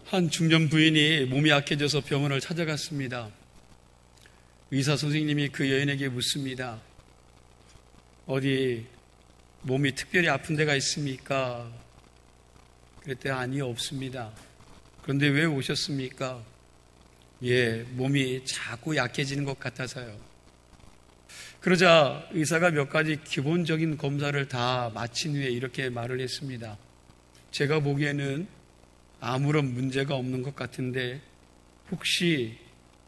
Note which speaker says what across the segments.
Speaker 1: 한 중년 부인이 몸이 약해져서 병원을 찾아갔습니다. 의사 선생님이 그 여인에게 묻습니다. 어디 몸이 특별히 아픈 데가 있습니까? 그랬더니 아니, 없습니다. 그런데 왜 오셨습니까? 예, 몸이 자꾸 약해지는 것 같아서요. 그러자 의사가 몇 가지 기본적인 검사를 다 마친 후에 이렇게 말을 했습니다. 제가 보기에는 아무런 문제가 없는 것 같은데 혹시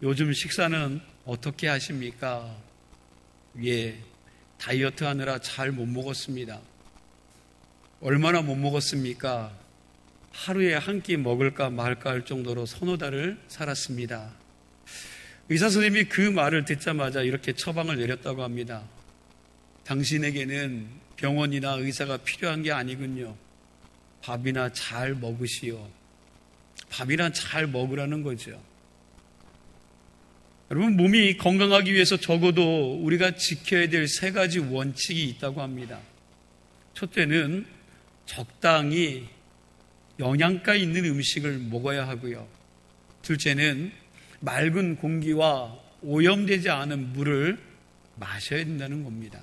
Speaker 1: 요즘 식사는 어떻게 하십니까? 예, 다이어트 하느라 잘 못 먹었습니다. 얼마나 못 먹었습니까? 하루에 한 끼 먹을까 말까 할 정도로 서너 달을 살았습니다. 의사 선생님이 그 말을 듣자마자 이렇게 처방을 내렸다고 합니다. 당신에게는 병원이나 의사가 필요한 게 아니군요. 밥이나 잘 먹으시오. 밥이나 잘 먹으라는 거죠. 여러분, 몸이 건강하기 위해서 적어도 우리가 지켜야 될 3가지 원칙이 있다고 합니다. 첫째는 적당히 영양가 있는 음식을 먹어야 하고요. 둘째는 맑은 공기와 오염되지 않은 물을 마셔야 된다는 겁니다.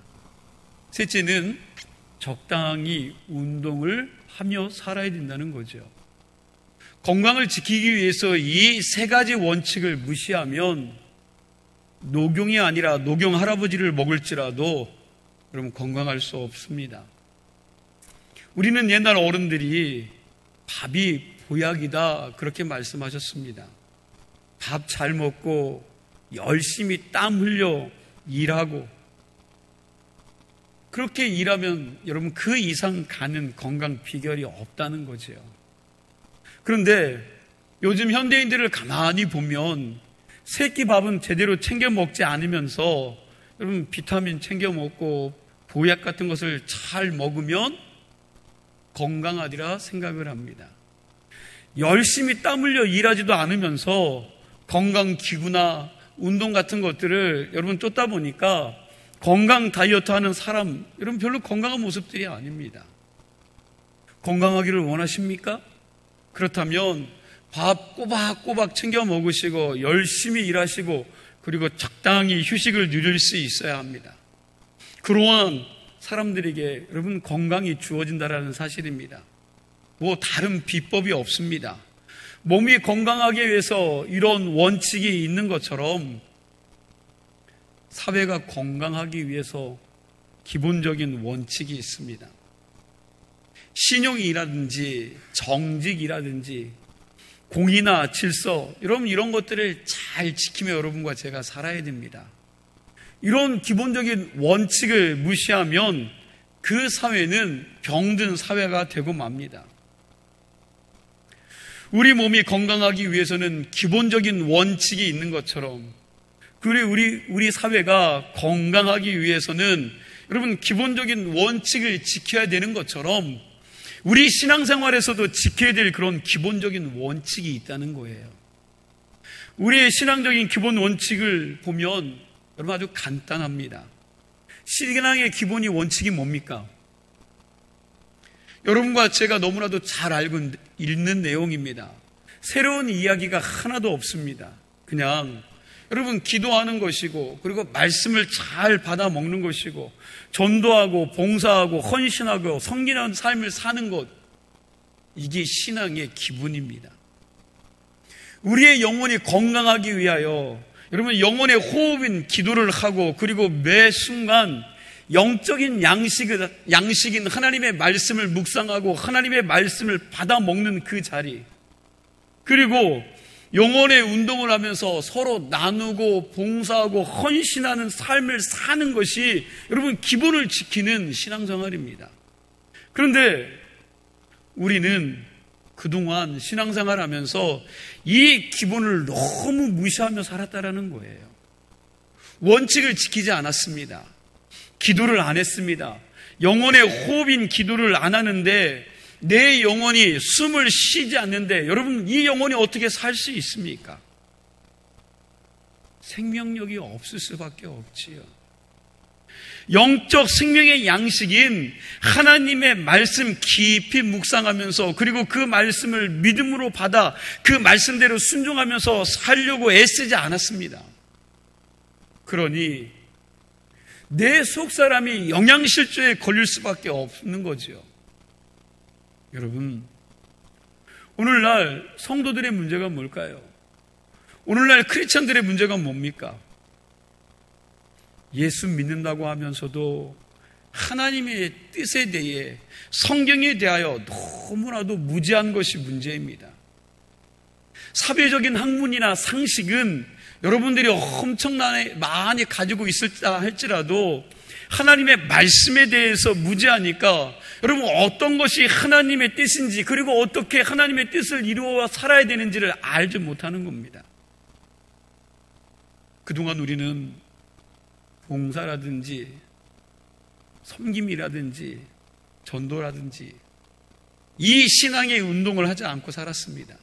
Speaker 1: 셋째는 적당히 운동을 하며 살아야 된다는 거죠. 건강을 지키기 위해서 이 3가지 원칙을 무시하면 녹용이 아니라 녹용 할아버지를 먹을지라도 여러분 건강할 수 없습니다. 우리는 옛날 어른들이 밥이 보약이다 그렇게 말씀하셨습니다. 밥 잘 먹고 열심히 땀 흘려 일하고 그렇게 일하면 여러분 그 이상 가는 건강 비결이 없다는 거죠. 그런데 요즘 현대인들을 가만히 보면 새끼 밥은 제대로 챙겨 먹지 않으면서 여러분 비타민 챙겨 먹고 보약 같은 것을 잘 먹으면 건강하리라 생각을 합니다. 열심히 땀 흘려 일하지도 않으면서 건강기구나 운동 같은 것들을 여러분 쫓다 보니까 건강 다이어트 하는 사람 여러분 별로 건강한 모습들이 아닙니다. 건강하기를 원하십니까? 그렇다면 밥 꼬박꼬박 챙겨 먹으시고 열심히 일하시고 그리고 적당히 휴식을 누릴 수 있어야 합니다. 그러한 사람들에게 여러분 건강이 주어진다는 사실입니다. 뭐 다른 비법이 없습니다. 몸이 건강하기 위해서 이런 원칙이 있는 것처럼 사회가 건강하기 위해서 기본적인 원칙이 있습니다. 신용이라든지 정직이라든지 공의나 질서 여러분 이런 것들을 잘 지키며 여러분과 제가 살아야 됩니다. 이런 기본적인 원칙을 무시하면 그 사회는 병든 사회가 되고 맙니다. 우리 몸이 건강하기 위해서는 기본적인 원칙이 있는 것처럼 그리고 우리 사회가 건강하기 위해서는 여러분 기본적인 원칙을 지켜야 되는 것처럼 우리 신앙생활에서도 지켜야 될 그런 기본적인 원칙이 있다는 거예요. 우리의 신앙적인 기본 원칙을 보면 여러분 아주 간단합니다. 신앙의 기본이 원칙이 뭡니까? 여러분과 제가 너무나도 잘 알고 읽는 내용입니다. 새로운 이야기가 하나도 없습니다. 그냥 여러분 기도하는 것이고 그리고 말씀을 잘 받아 먹는 것이고 전도하고 봉사하고 헌신하고 섬기는 삶을 사는 것 이게 신앙의 기본입니다. 우리의 영혼이 건강하기 위하여 여러분 영혼의 호흡인 기도를 하고 그리고 매 순간 영적인 양식인 하나님의 말씀을 묵상하고 하나님의 말씀을 받아 먹는 그 자리 그리고 영혼의 운동을 하면서 서로 나누고 봉사하고 헌신하는 삶을 사는 것이 여러분 기본을 지키는 신앙생활입니다. 그런데 우리는 그동안 신앙생활하면서 이 기본을 너무 무시하며 살았다라는 거예요. 원칙을 지키지 않았습니다. 기도를 안 했습니다. 영혼의 호흡인 기도를 안 하는데 내 영혼이 숨을 쉬지 않는데 여러분 이 영혼이 어떻게 살 수 있습니까? 생명력이 없을 수밖에 없지요. 영적 생명의 양식인 하나님의 말씀 깊이 묵상하면서 그리고 그 말씀을 믿음으로 받아 그 말씀대로 순종하면서 살려고 애쓰지 않았습니다. 그러니 내 속사람이 영양실조에 걸릴 수밖에 없는 거죠. 여러분, 오늘날 성도들의 문제가 뭘까요? 오늘날 크리스찬들의 문제가 뭡니까? 예수 믿는다고 하면서도 하나님의 뜻에 대해, 성경에 대하여 너무나도 무지한 것이 문제입니다. 사회적인 학문이나 상식은 여러분들이 엄청나게 많이 가지고 있을다 할지라도 하나님의 말씀에 대해서 무지하니까 여러분 어떤 것이 하나님의 뜻인지 그리고 어떻게 하나님의 뜻을 이루어 살아야 되는지를 알지 못하는 겁니다. 그동안 우리는 봉사라든지 섬김이라든지 전도라든지 이 신앙의 운동을 하지 않고 살았습니다.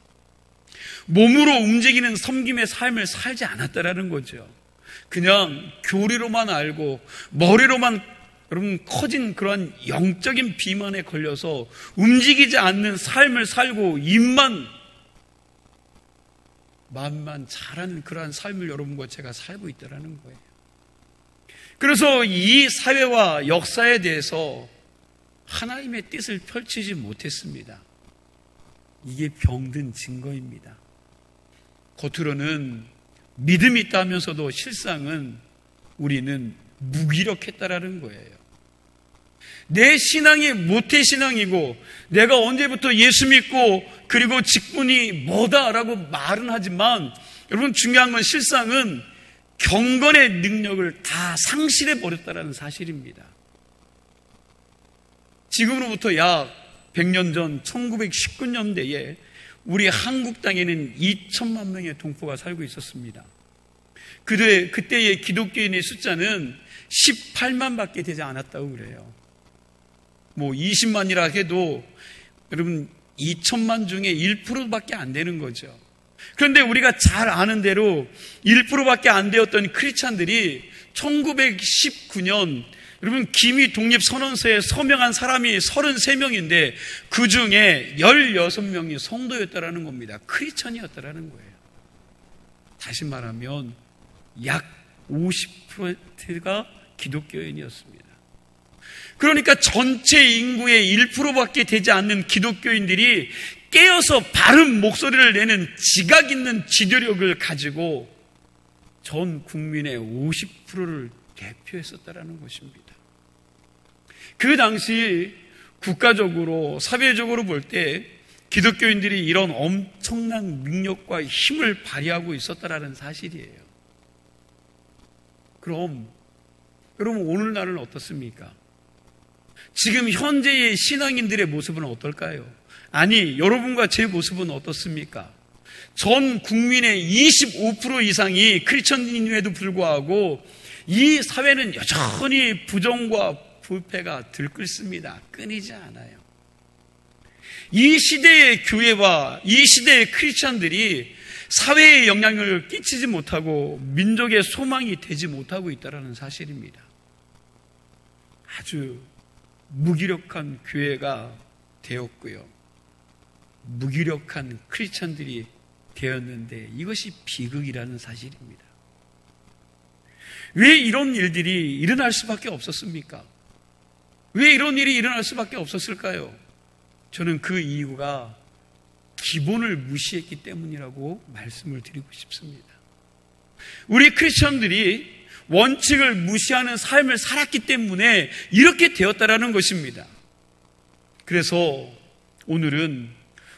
Speaker 1: 몸으로 움직이는 섬김의 삶을 살지 않았다라는 거죠. 그냥 교리로만 알고 머리로만 여러분 커진 그런 영적인 비만에 걸려서 움직이지 않는 삶을 살고 마음만 잘하는 그러한 삶을 여러분과 제가 살고 있다라는 거예요. 그래서 이 사회와 역사에 대해서 하나님의 뜻을 펼치지 못했습니다. 이게 병든 증거입니다. 겉으로는 믿음이 있다 하면서도 실상은 우리는 무기력했다라는 거예요. 내 신앙이 모태신앙이고 내가 언제부터 예수 믿고 그리고 직분이 뭐다라고 말은 하지만 여러분 중요한 건 실상은 경건의 능력을 다 상실해버렸다는 사실입니다. 지금으로부터 약 100년 전 1919년대에 우리 한국 땅에는 2천만 명의 동포가 살고 있었습니다. 그때의 기독교인의 숫자는 18만 밖에 되지 않았다고 그래요. 20만이라 해도 여러분 2천만 중에 1%밖에 안 되는 거죠. 그런데 우리가 잘 아는 대로 1%밖에 안 되었던 크리스찬들이 1919년 여러분 기미 독립선언서에 서명한 사람이 33명인데 그 중에 16명이 성도였다라는 겁니다. 크리스찬이었다라는 거예요. 다시 말하면 약 50%가 기독교인이었습니다. 그러니까 전체 인구의 1%밖에 되지 않는 기독교인들이 깨어서 바른 목소리를 내는 지각 있는 지도력을 가지고 전 국민의 50%를 대표했었다라는 것입니다. 그 당시 국가적으로 사회적으로 볼 때 기독교인들이 이런 엄청난 능력과 힘을 발휘하고 있었다라는 사실이에요. 그럼 여러분 오늘날은 어떻습니까? 지금 현재의 신앙인들의 모습은 어떨까요? 아니, 여러분과 제 모습은 어떻습니까? 전 국민의 25% 이상이 크리스천임에도 불구하고 이 사회는 여전히 부정과 불패가 들끓습니다. 끊이지 않아요. 이 시대의 교회와 이 시대의 크리스천들이 사회에 영향을 끼치지 못하고 민족의 소망이 되지 못하고 있다는 사실입니다. 아주 무기력한 교회가 되었고요. 무기력한 크리스천들이 되었는데 이것이 비극이라는 사실입니다. 왜 이런 일들이 일어날 수밖에 없었습니까? 왜 이런 일이 일어날 수밖에 없었을까요? 저는 그 이유가 기본을 무시했기 때문이라고 말씀을 드리고 싶습니다. 우리 크리스천들이 원칙을 무시하는 삶을 살았기 때문에 이렇게 되었다라는 것입니다. 그래서 오늘은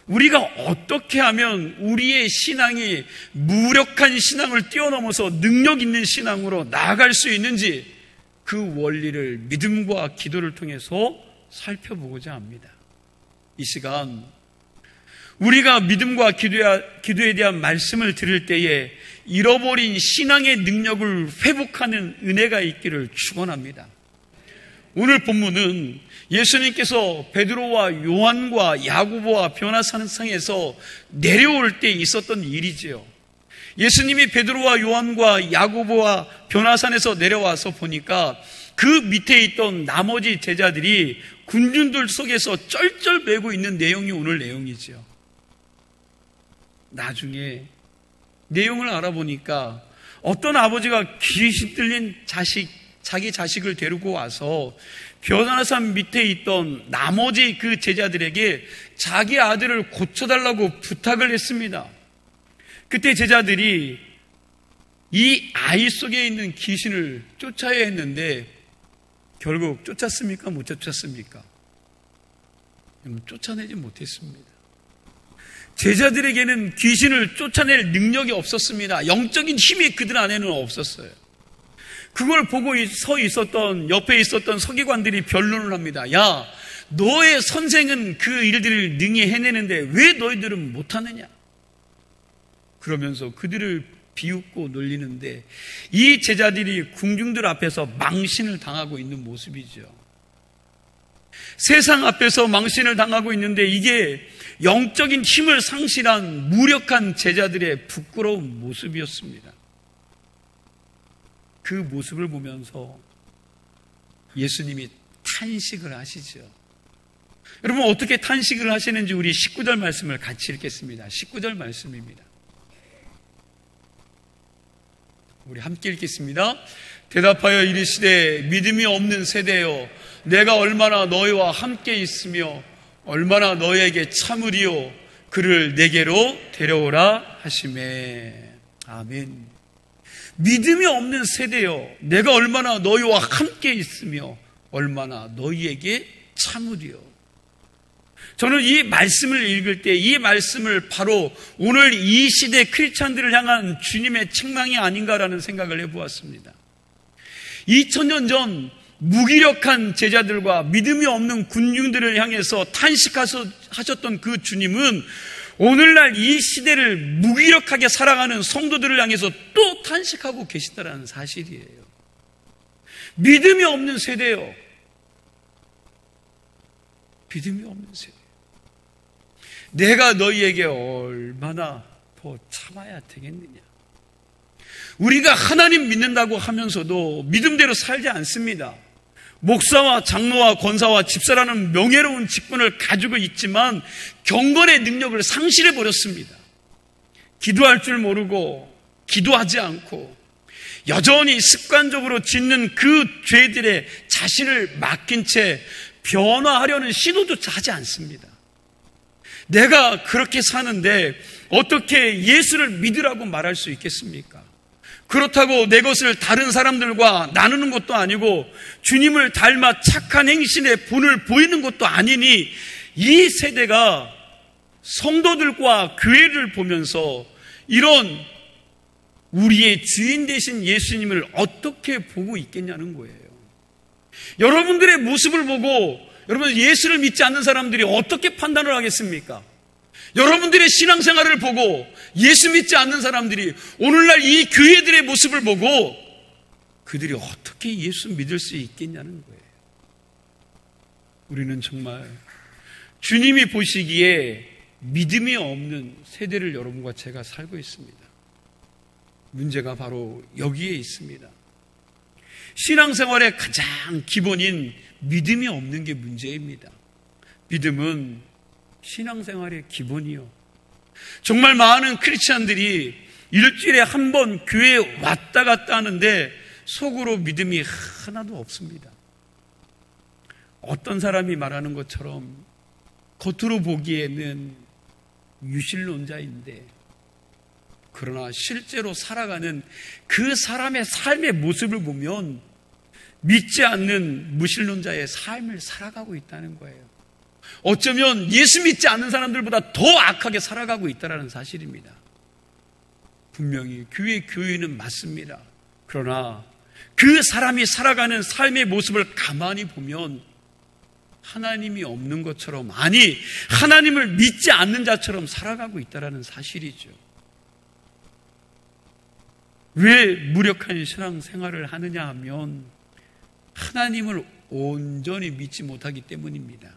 Speaker 1: 우리가 어떻게 하면 우리의 신앙이 무력한 신앙을 뛰어넘어서 능력 있는 신앙으로 나아갈 수 있는지 그 원리를 믿음과 기도를 통해서 살펴보고자 합니다. 이 시간 우리가 믿음과 기도에 대한 말씀을 들을 때에 잃어버린 신앙의 능력을 회복하는 은혜가 있기를 축원합니다. 오늘 본문은 예수님께서 베드로와 요한과 야고보와 변화산상에서 내려올 때 있었던 일이지요. 예수님이 베드로와 요한과 야고보와 변화산에서 내려와서 보니까 그 밑에 있던 나머지 제자들이 군중들 속에서 쩔쩔매고 있는 내용이 오늘 내용이죠. 나중에 내용을 알아보니까 어떤 아버지가 귀신 들린 자기 자식을 데리고 와서 변화산 밑에 있던 나머지 그 제자들에게 자기 아들을 고쳐달라고 부탁을 했습니다. 그때 제자들이 이 아이 속에 있는 귀신을 쫓아야 했는데 결국 쫓았습니까? 못 쫓았습니까? 쫓아내지 못했습니다. 제자들에게는 귀신을 쫓아낼 능력이 없었습니다. 영적인 힘이 그들 안에는 없었어요. 그걸 보고 옆에 있었던 서기관들이 변론을 합니다. 야, 너의 선생은 그 일들을 능히 해내는데 왜 너희들은 못하느냐? 그러면서 그들을 비웃고 놀리는데 이 제자들이 궁중들 앞에서 망신을 당하고 있는 모습이죠. 세상 앞에서 망신을 당하고 있는데 이게 영적인 힘을 상실한 무력한 제자들의 부끄러운 모습이었습니다. 그 모습을 보면서 예수님이 탄식을 하시죠. 여러분 어떻게 탄식을 하시는지 우리 19절 말씀을 같이 읽겠습니다. 19절 말씀입니다. 우리 함께 읽겠습니다. 대답하여 이르시되 믿음이 없는 세대여 내가 얼마나 너희와 함께 있으며 얼마나 너희에게 참으리요 그를 내게로 데려오라 하시매. 아멘. 믿음이 없는 세대여 내가 얼마나 너희와 함께 있으며 얼마나 너희에게 참으리요. 저는 이 말씀을 읽을 때 이 말씀을 바로 오늘 이 시대 크리스찬들을 향한 주님의 책망이 아닌가라는 생각을 해보았습니다. 2000년 전 무기력한 제자들과 믿음이 없는 군중들을 향해서 탄식하셨던 그 주님은 오늘날 이 시대를 무기력하게 살아가는 성도들을 향해서 또 탄식하고 계시다는 사실이에요. 믿음이 없는 세대요. 믿음이 없는 세대. 내가 너희에게 얼마나 더 참아야 되겠느냐. 우리가 하나님 믿는다고 하면서도 믿음대로 살지 않습니다. 목사와 장로와 권사와 집사라는 명예로운 직분을 가지고 있지만 경건의 능력을 상실해버렸습니다. 기도할 줄 모르고 기도하지 않고 여전히 습관적으로 짓는 그 죄들에 자신을 맡긴 채 변화하려는 시도조차 하지 않습니다. 내가 그렇게 사는데 어떻게 예수를 믿으라고 말할 수 있겠습니까? 그렇다고 내 것을 다른 사람들과 나누는 것도 아니고 주님을 닮아 착한 행실의 본을 보이는 것도 아니니 이 세대가 성도들과 교회를 보면서 이런 우리의 주인 되신 예수님을 어떻게 보고 있겠냐는 거예요. 여러분들의 모습을 보고 여러분 예수를 믿지 않는 사람들이 어떻게 판단을 하겠습니까? 여러분들의 신앙생활을 보고 예수 믿지 않는 사람들이 오늘날 이 교회들의 모습을 보고 그들이 어떻게 예수 믿을 수 있겠냐는 거예요. 우리는 정말 주님이 보시기에 믿음이 없는 세대를 여러분과 제가 살고 있습니다. 문제가 바로 여기에 있습니다. 신앙생활의 가장 기본인 믿음이 없는 게 문제입니다. 믿음은 신앙생활의 기본이요. 정말 많은 크리스찬들이 일주일에 한 번 교회에 왔다 갔다 하는데 속으로 믿음이 하나도 없습니다. 어떤 사람이 말하는 것처럼 겉으로 보기에는 유실론자인데 그러나 실제로 살아가는 그 사람의 삶의 모습을 보면 믿지 않는 무신론자의 삶을 살아가고 있다는 거예요. 어쩌면 예수 믿지 않는 사람들보다 더 악하게 살아가고 있다는 사실입니다. 분명히 교회는 맞습니다. 그러나 그 사람이 살아가는 삶의 모습을 가만히 보면 하나님이 없는 것처럼, 아니 하나님을 믿지 않는 자처럼 살아가고 있다는 사실이죠. 왜 무력한 신앙생활을 하느냐 하면 하나님을 온전히 믿지 못하기 때문입니다.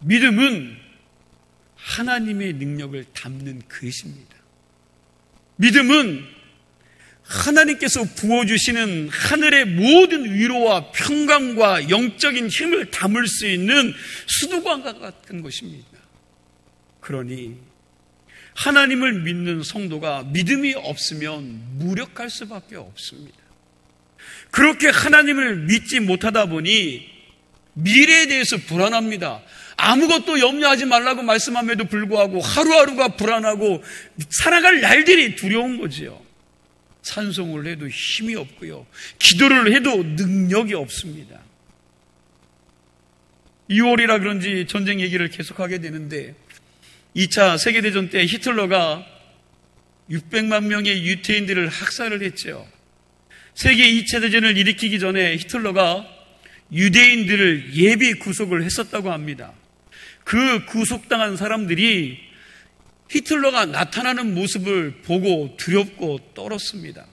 Speaker 1: 믿음은 하나님의 능력을 담는 그릇입니다. 믿음은 하나님께서 부어주시는 하늘의 모든 위로와 평강과 영적인 힘을 담을 수 있는 수도관과 같은 것입니다. 그러니 하나님을 믿는 성도가 믿음이 없으면 무력할 수밖에 없습니다. 그렇게 하나님을 믿지 못하다 보니 미래에 대해서 불안합니다. 아무것도 염려하지 말라고 말씀함에도 불구하고 하루하루가 불안하고 살아갈 날들이 두려운 거지요. 찬송을 해도 힘이 없고요. 기도를 해도 능력이 없습니다. 2월이라 그런지 전쟁 얘기를 계속하게 되는데 2차 세계대전 때 히틀러가 600만 명의 유태인들을 학살을 했죠. 세계 2차 대전을 일으키기 전에 히틀러가 유대인들을 예비 구속을 했었다고 합니다. 그 구속당한 사람들이 히틀러가 나타나는 모습을 보고 두렵고 떨었습니다.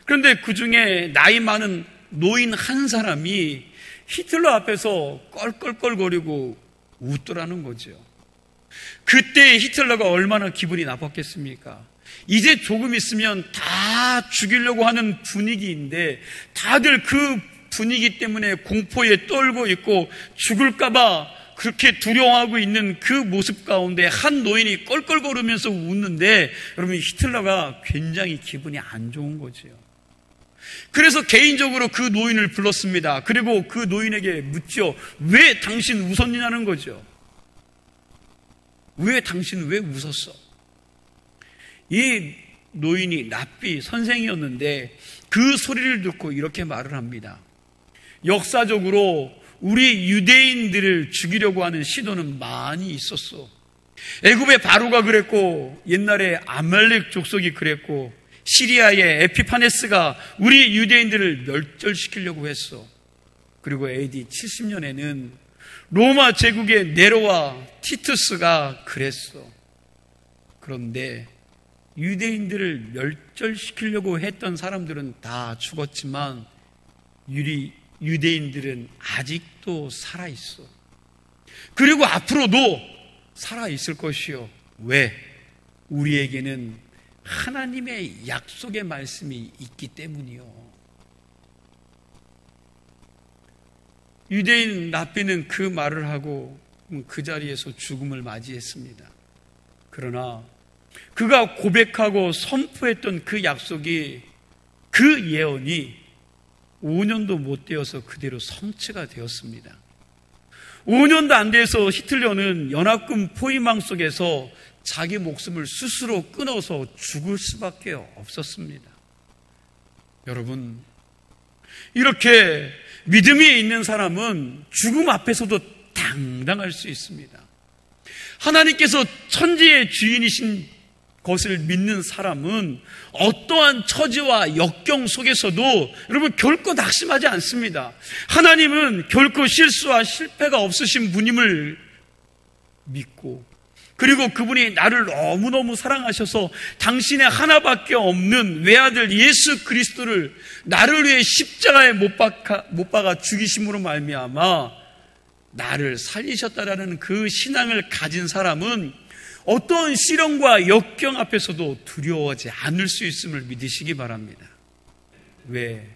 Speaker 1: 그런데 그 중에 나이 많은 노인 한 사람이 히틀러 앞에서 껄껄껄거리고 웃더라는 거죠. 그때 히틀러가 얼마나 기분이 나빴겠습니까? 이제 조금 있으면 다 죽이려고 하는 분위기인데 다들 그 분위기 때문에 공포에 떨고 있고 죽을까봐 그렇게 두려워하고 있는 그 모습 가운데 한 노인이 껄껄거리면서 웃는데 여러분 히틀러가 굉장히 기분이 안 좋은 거지요. 그래서 개인적으로 그 노인을 불렀습니다. 그리고 그 노인에게 묻죠. 왜 당신 웃었냐는 거죠. 왜 당신 왜 웃었어? 이 노인이 랍비 선생이었는데 그 소리를 듣고 이렇게 말을 합니다. 역사적으로 우리 유대인들을 죽이려고 하는 시도는 많이 있었어. 애굽의 바로가 그랬고 옛날에 아말렉 족속이 그랬고 시리아의 에피파네스가 우리 유대인들을 멸절시키려고 했어. 그리고 AD 70년에는 로마 제국의 네로와 티투스가 그랬어. 그런데 유대인들을 멸절시키려고 했던 사람들은 다 죽었지만 유대인들은 아직도 살아있어. 그리고 앞으로도 살아있을 것이요. 왜? 우리에게는 하나님의 약속의 말씀이 있기 때문이요. 유대인 랍비는 그 말을 하고 그 자리에서 죽음을 맞이했습니다. 그러나 그가 고백하고 선포했던 그 약속이, 그 예언이 5년도 못 되어서 그대로 성취가 되었습니다. 5년도 안 돼서 히틀러는 연합군 포위망 속에서 자기 목숨을 스스로 끊어서 죽을 수밖에 없었습니다. 여러분, 이렇게 믿음이 있는 사람은 죽음 앞에서도 당당할 수 있습니다. 하나님께서 천지의 주인이신 것을 믿는 사람은 어떠한 처지와 역경 속에서도 여러분 결코 낙심하지 않습니다. 하나님은 결코 실수와 실패가 없으신 분임을 믿고, 그리고 그분이 나를 너무너무 사랑하셔서 당신의 하나밖에 없는 외아들 예수 그리스도를 나를 위해 십자가에 못 박아 죽이심으로 말미암아 나를 살리셨다라는 그 신앙을 가진 사람은 어떤 시련과 역경 앞에서도 두려워하지 않을 수 있음을 믿으시기 바랍니다. 왜?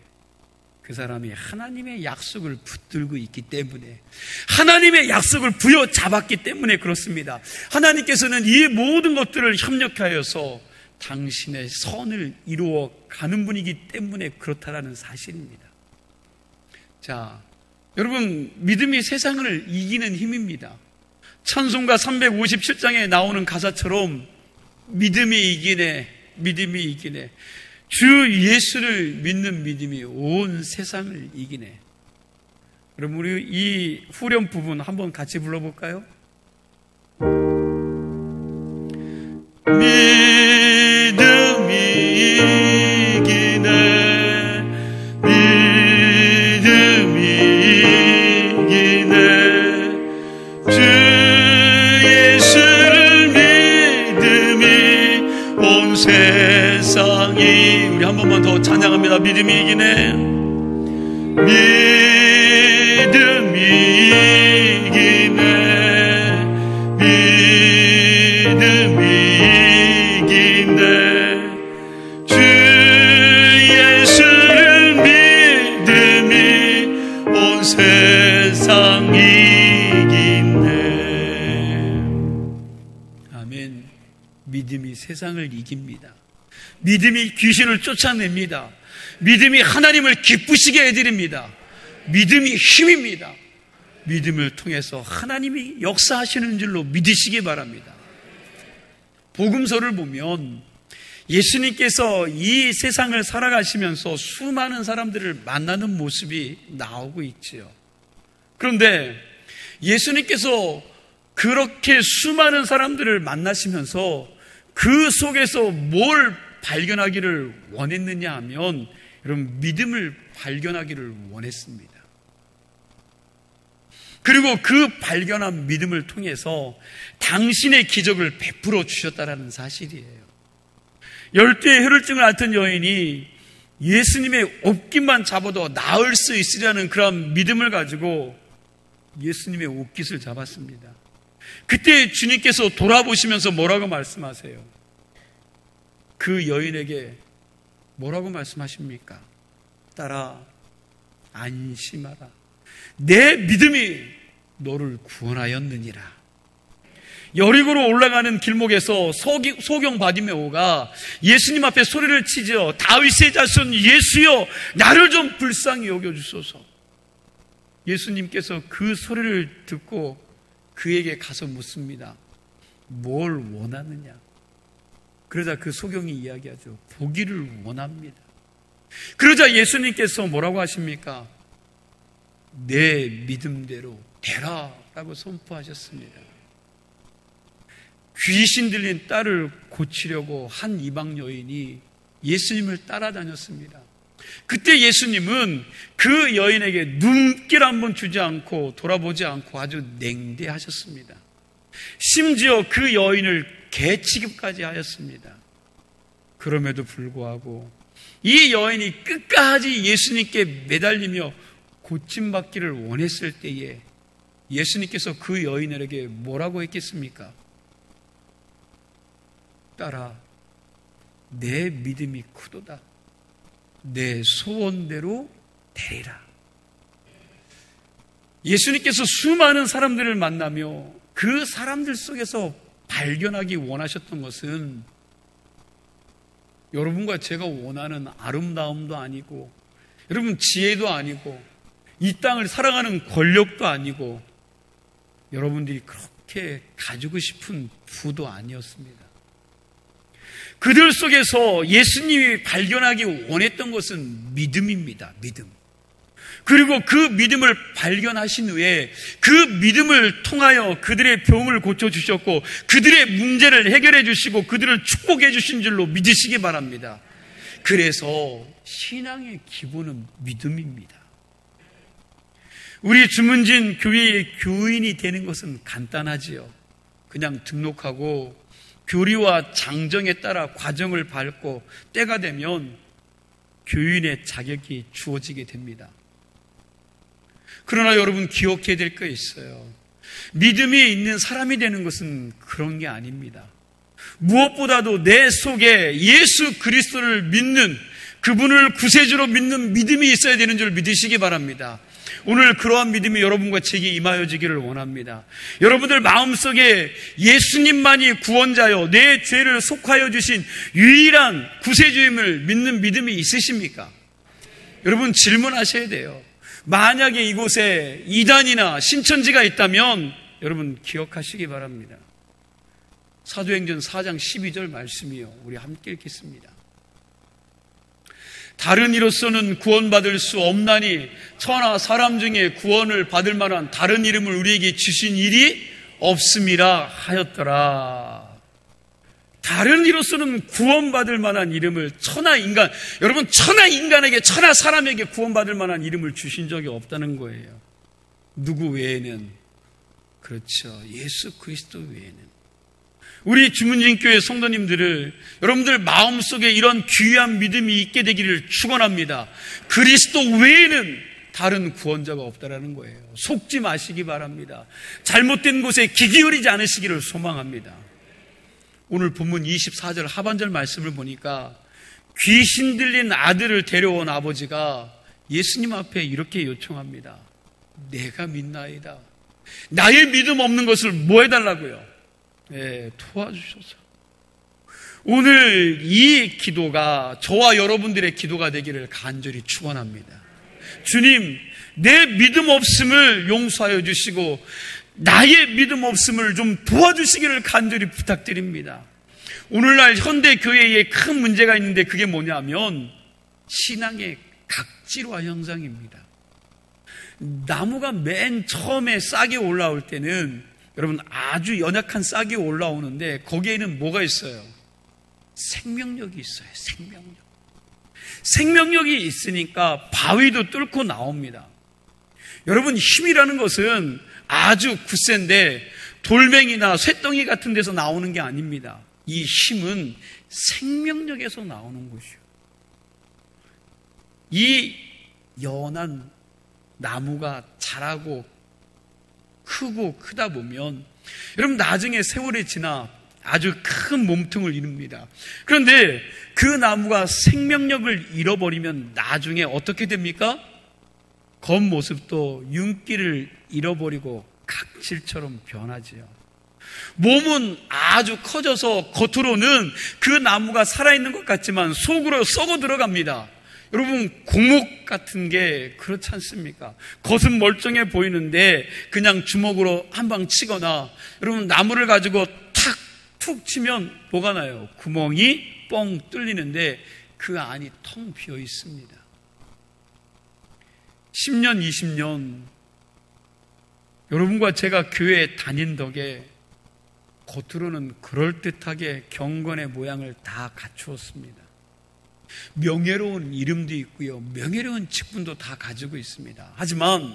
Speaker 1: 그 사람이 하나님의 약속을 붙들고 있기 때문에, 하나님의 약속을 부여잡았기 때문에 그렇습니다. 하나님께서는 이 모든 것들을 협력하여서 당신의 선을 이루어 가는 분이기 때문에 그렇다라는 사실입니다. 자, 여러분, 믿음이 세상을 이기는 힘입니다. 찬송가 357장에 나오는 가사처럼 믿음이 이기네, 믿음이 이기네. 주 예수를 믿는 믿음이 온 세상을 이기네. 그럼 우리 이 후렴 부분 한번 같이 불러볼까요? 믿음이 이기네, 믿음이 이기네. 주 예수를 믿음이 온 세상이. 우리 한 번만 더 찬양합니다. 믿음이 이기네, 믿음이 이기네, 믿음이 이기네. 주 믿음이 세상을 이깁니다. 믿음이 귀신을 쫓아냅니다. 믿음이 하나님을 기쁘시게 해드립니다. 믿음이 힘입니다. 믿음을 통해서 하나님이 역사하시는 줄로 믿으시기 바랍니다. 복음서를 보면 예수님께서 이 세상을 살아가시면서 수많은 사람들을 만나는 모습이 나오고 있지요. 그런데 예수님께서 그렇게 수많은 사람들을 만나시면서 그 속에서 뭘 발견하기를 원했느냐 하면 여러분 믿음을 발견하기를 원했습니다. 그리고 그 발견한 믿음을 통해서 당신의 기적을 베풀어 주셨다는 사실이에요. 12의 혈루증을 앓던 여인이 예수님의 옷깃만 잡아도 나을 수 있으려는 그런 믿음을 가지고 예수님의 옷깃을 잡았습니다. 그때 주님께서 돌아보시면서 뭐라고 말씀하세요? 그 여인에게 뭐라고 말씀하십니까? 딸아, 안심하라. 내 믿음이 너를 구원하였느니라. 여리고로 올라가는 길목에서 소경 바디메오가 예수님 앞에 소리를 치죠. 다윗의 자손 예수여, 나를 좀 불쌍히 여겨주소서. 예수님께서 그 소리를 듣고 그에게 가서 묻습니다. 뭘 원하느냐? 그러자 그 소경이 이야기하죠. 보기를 원합니다. 그러자 예수님께서 뭐라고 하십니까? 내 믿음대로 되라 라고 선포하셨습니다. 귀신 들린 딸을 고치려고 한 이방 여인이 예수님을 따라다녔습니다. 그때 예수님은 그 여인에게 눈길 한번 주지 않고 돌아보지 않고 아주 냉대하셨습니다. 심지어 그 여인을 개 취급까지 하였습니다. 그럼에도 불구하고 이 여인이 끝까지 예수님께 매달리며 고침받기를 원했을 때에 예수님께서 그 여인에게 뭐라고 했겠습니까? 딸아, 내 믿음이 크도다. 내 소원대로 되리라. 예수님께서 수많은 사람들을 만나며 그 사람들 속에서 발견하기 원하셨던 것은 여러분과 제가 원하는 아름다움도 아니고 여러분 지혜도 아니고 이 땅을 살아가는 권력도 아니고 여러분들이 그렇게 가지고 싶은 부도 아니었습니다. 그들 속에서 예수님이 발견하기 원했던 것은 믿음입니다. 믿음. 그리고 그 믿음을 발견하신 후에 그 믿음을 통하여 그들의 병을 고쳐주셨고 그들의 문제를 해결해 주시고 그들을 축복해 주신 줄로 믿으시기 바랍니다. 그래서 신앙의 기본은 믿음입니다. 우리 주문진 교회의 교인이 되는 것은 간단하지요. 그냥 등록하고 교리와 장정에 따라 과정을 밟고 때가 되면 교인의 자격이 주어지게 됩니다. 그러나 여러분 기억해야 될 거 있어요. 믿음이 있는 사람이 되는 것은 그런 게 아닙니다. 무엇보다도 내 속에 예수 그리스도를 믿는 그분을 구세주로 믿는 믿음이 있어야 되는 줄 믿으시기 바랍니다. 오늘 그러한 믿음이 여러분과 제게 임하여지기를 원합니다. 여러분들 마음속에 예수님만이 구원자요 내 죄를 속하여 주신 유일한 구세주임을 믿는 믿음이 있으십니까? 여러분 질문하셔야 돼요. 만약에 이곳에 이단이나 신천지가 있다면 여러분 기억하시기 바랍니다. 사도행전 4장 12절 말씀이요. 우리 함께 읽겠습니다. 다른 이로서는 구원받을 수 없나니 천하 사람 중에 구원을 받을 만한 다른 이름을 우리에게 주신 일이 없음이라 하였더라. 다른 이로서는 구원받을 만한 이름을 천하 인간, 여러분 천하 인간에게 천하 사람에게 구원받을 만한 이름을 주신 적이 없다는 거예요. 누구 외에는? 그렇죠. 예수 그리스도 외에는. 우리 주문진교회 성도님들을 여러분들 마음속에 이런 귀한 믿음이 있게 되기를 축원합니다. 그리스도 외에는 다른 구원자가 없다라는 거예요. 속지 마시기 바랍니다. 잘못된 곳에 귀 기울이지 않으시기를 소망합니다. 오늘 본문 24절 하반절 말씀을 보니까 귀신 들린 아들을 데려온 아버지가 예수님 앞에 이렇게 요청합니다. 내가 믿나이다. 나의 믿음 없는 것을 뭐 해달라고요? 네, 도와주셔서. 오늘 이 기도가 저와 여러분들의 기도가 되기를 간절히 축원합니다. 주님, 내 믿음 없음을 용서하여 주시고 나의 믿음 없음을 좀 도와주시기를 간절히 부탁드립니다. 오늘날 현대 교회에 큰 문제가 있는데 그게 뭐냐면 신앙의 각질화 현상입니다. 나무가 맨 처음에 싹이 올라올 때는 여러분 아주 연약한 싹이 올라오는데 거기에는 뭐가 있어요? 생명력이 있어요. 생명력이 있으니까 바위도 뚫고 나옵니다. 여러분, 힘이라는 것은 아주 굳센데 돌멩이나 쇳덩이 같은 데서 나오는 게 아닙니다. 이 힘은 생명력에서 나오는 것이요. 이 연한 나무가 자라고 크고 크다 보면 여러분 나중에 세월이 지나 아주 큰 몸통을 이룹니다. 그런데 그 나무가 생명력을 잃어버리면 나중에 어떻게 됩니까? 겉모습도 윤기를 잃어버리고 각질처럼 변하지요. 몸은 아주 커져서 겉으로는 그 나무가 살아있는 것 같지만 속으로 썩어 들어갑니다. 여러분, 고목 같은 게 그렇지 않습니까? 겉은 멀쩡해 보이는데 그냥 주먹으로 한 방 치거나 여러분 나무를 가지고 툭 치면 뭐가 나요? 구멍이 뻥 뚫리는데 그 안이 텅 비어 있습니다. 10년, 20년 여러분과 제가 교회에 다닌 덕에 겉으로는 그럴듯하게 경건의 모양을 다 갖추었습니다. 명예로운 이름도 있고요, 명예로운 직분도 다 가지고 있습니다. 하지만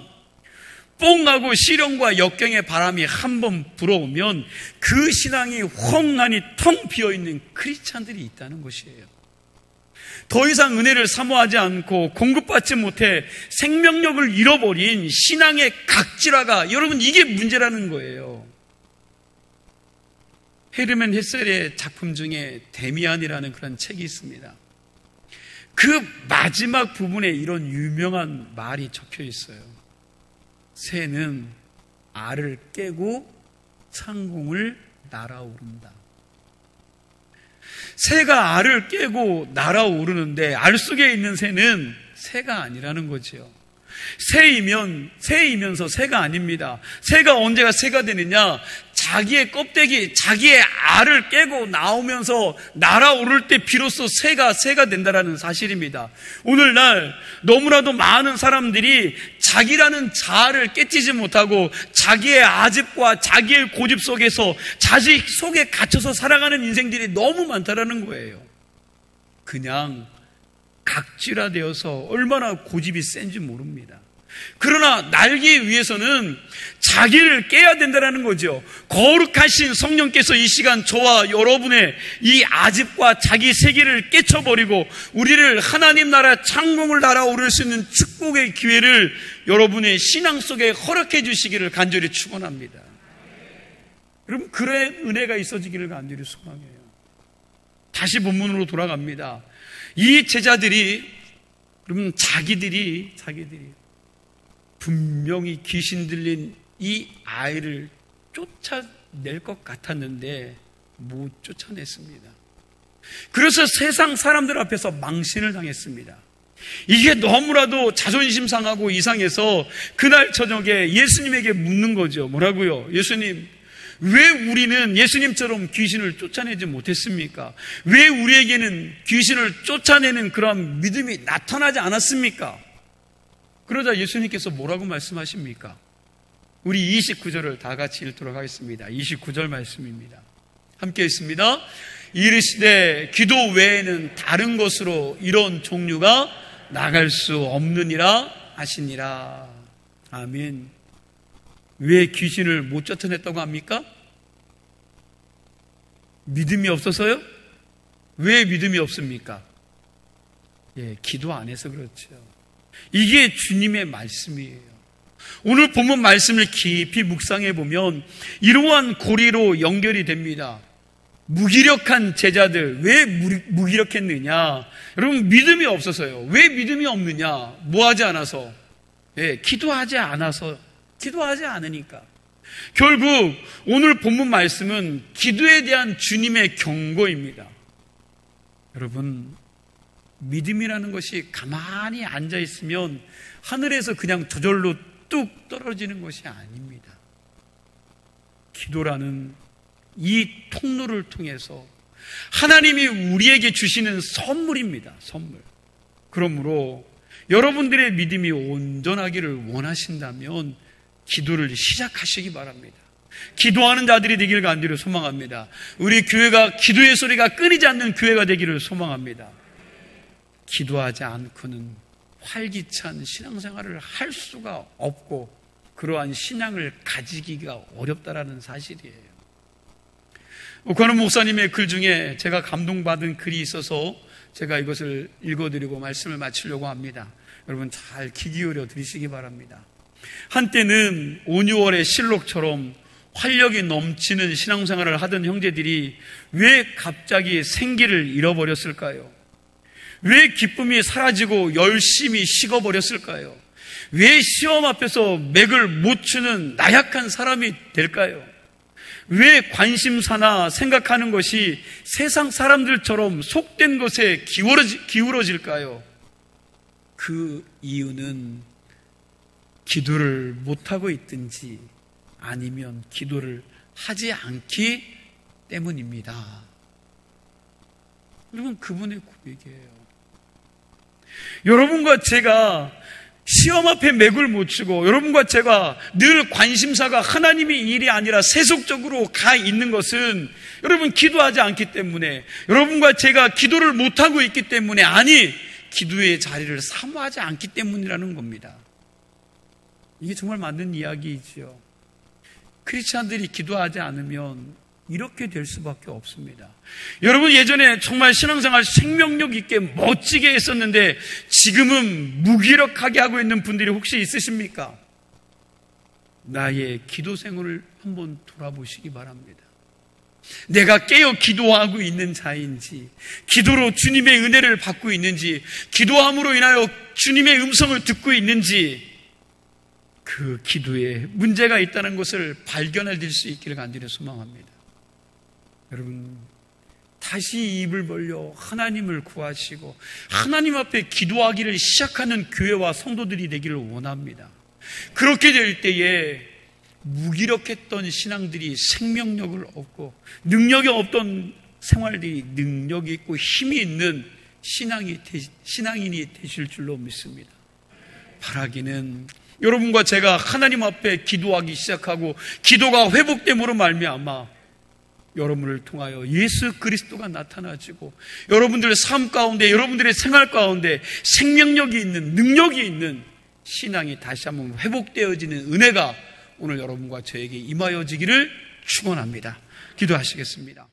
Speaker 1: 뽕하고 시련과 역경의 바람이 한번 불어오면 그 신앙이 헝하니 텅 비어있는 크리스찬들이 있다는 것이에요. 더 이상 은혜를 사모하지 않고 공급받지 못해 생명력을 잃어버린 신앙의 각질화가, 여러분, 이게 문제라는 거예요. 헤르멘 헤셀의 작품 중에 데미안이라는 그런 책이 있습니다. 그 마지막 부분에 이런 유명한 말이 적혀 있어요. 새는 알을 깨고 창공을 날아오른다. 새가 알을 깨고 날아오르는데 알 속에 있는 새는 새가 아니라는 거죠. 새이면서 새가 아닙니다. 새가 언제가 새가 되느냐? 자기의 껍데기, 자기의 알을 깨고 나오면서 날아오를 때 비로소 새가 된다는 사실입니다. 오늘날 너무나도 많은 사람들이 자기라는 자아를 깨뜨리지 못하고 자기의 아집과 자기의 고집 속에서 자식 속에 갇혀서 살아가는 인생들이 너무 많다라는 거예요. 그냥 각질화되어서 얼마나 고집이 센지 모릅니다. 그러나 날기 위해서는 자기를 깨야 된다는 거죠. 거룩하신 성령께서 이 시간 저와 여러분의 이 아집과 자기 세계를 깨쳐버리고 우리를 하나님 나라 창공을 날아오를 수 있는 축복의 기회를 여러분의 신앙 속에 허락해 주시기를 간절히 축원합니다. 여러분, 그런 은혜가 있어지기를 간절히 소망해요. 다시 본문으로 돌아갑니다. 이 제자들이, 여러분, 자기들이 분명히 귀신 들린 이 아이를 쫓아낼 것 같았는데 못 쫓아냈습니다. 그래서 세상 사람들 앞에서 망신을 당했습니다. 이게 너무나도 자존심 상하고 이상해서 그날 저녁에 예수님에게 묻는 거죠. 뭐라고요? 예수님, 왜 우리는 예수님처럼 귀신을 쫓아내지 못했습니까? 왜 우리에게는 귀신을 쫓아내는 그런 믿음이 나타나지 않았습니까? 그러자 예수님께서 뭐라고 말씀하십니까? 우리 29절을 다 같이 읽도록 하겠습니다. 29절 말씀입니다. 함께 읽습니다. 이르시되 기도 외에는 다른 것으로 이런 종류가 나갈 수 없느니라 하시니라. 아멘. 왜 귀신을 못 쫓아냈다고 합니까? 믿음이 없어서요? 왜 믿음이 없습니까? 기도 안 해서 그렇죠. 이게 주님의 말씀이에요. 오늘 본문 말씀을 깊이 묵상해 보면 이러한 고리로 연결이 됩니다. 무기력한 제자들, 왜 무기력했느냐? 여러분, 믿음이 없어서요. 왜 믿음이 없느냐? 뭐 하지 않아서? 기도하지 않으니까. 결국 오늘 본문 말씀은 기도에 대한 주님의 경고입니다. 여러분, 믿음이라는 것이 가만히 앉아 있으면 하늘에서 그냥 저절로 뚝 떨어지는 것이 아닙니다. 기도라는 이 통로를 통해서 하나님이 우리에게 주시는 선물입니다. 선물. 그러므로 여러분들의 믿음이 온전하기를 원하신다면 기도를 시작하시기 바랍니다. 기도하는 자들이 되기를 간절히 소망합니다. 우리 교회가 기도의 소리가 끊이지 않는 교회가 되기를 소망합니다. 기도하지 않고는 활기찬 신앙생활을 할 수가 없고 그러한 신앙을 가지기가 어렵다라는 사실이에요. 권은 목사님의 글 중에 제가 감동받은 글이 있어서 제가 이것을 읽어드리고 말씀을 마치려고 합니다. 여러분 잘 귀 기울여 들으시기 바랍니다. 한때는 5, 6월의 실록처럼 활력이 넘치는 신앙생활을 하던 형제들이 왜 갑자기 생기를 잃어버렸을까요? 왜 기쁨이 사라지고 열심히 식어버렸을까요? 왜 시험 앞에서 맥을 못 추는 나약한 사람이 될까요? 왜 관심사나 생각하는 것이 세상 사람들처럼 속된 것에 기울어질까요? 그 이유는 기도를 못하고 있든지 아니면 기도를 하지 않기 때문입니다. 여러분, 그분의 고백이에요. 여러분과 제가 시험 앞에 맥을 못 추고 여러분과 제가 늘 관심사가 하나님의 일이 아니라 세속적으로 가 있는 것은 여러분 기도하지 않기 때문에, 여러분과 제가 기도를 못하고 있기 때문에, 아니 기도의 자리를 사모하지 않기 때문이라는 겁니다. 이게 정말 맞는 이야기이지요. 크리스찬들이 기도하지 않으면 이렇게 될 수밖에 없습니다. 여러분, 예전에 정말 신앙생활 생명력 있게 멋지게 했었는데 지금은 무기력하게 하고 있는 분들이 혹시 있으십니까? 나의 기도 생활을 한번 돌아보시기 바랍니다. 내가 깨어 기도하고 있는 자인지, 기도로 주님의 은혜를 받고 있는지, 기도함으로 인하여 주님의 음성을 듣고 있는지, 그 기도에 문제가 있다는 것을 발견할 수 있기를 간절히 소망합니다. 여러분, 다시 입을 벌려 하나님을 구하시고 하나님 앞에 기도하기를 시작하는 교회와 성도들이 되기를 원합니다. 그렇게 될 때에 무기력했던 신앙들이 생명력을 얻고 능력이 없던 생활들이 능력이 있고 힘이 있는 신앙인이 되실 줄로 믿습니다. 바라기는 여러분과 제가 하나님 앞에 기도하기 시작하고 기도가 회복됨으로 말미암아 여러분을 통하여 예수 그리스도가 나타나지고 여러분들의 삶 가운데, 여러분들의 생활 가운데 생명력이 있는, 능력이 있는 신앙이 다시 한번 회복되어지는 은혜가 오늘 여러분과 저에게 임하여지기를 축원합니다. 기도하시겠습니다.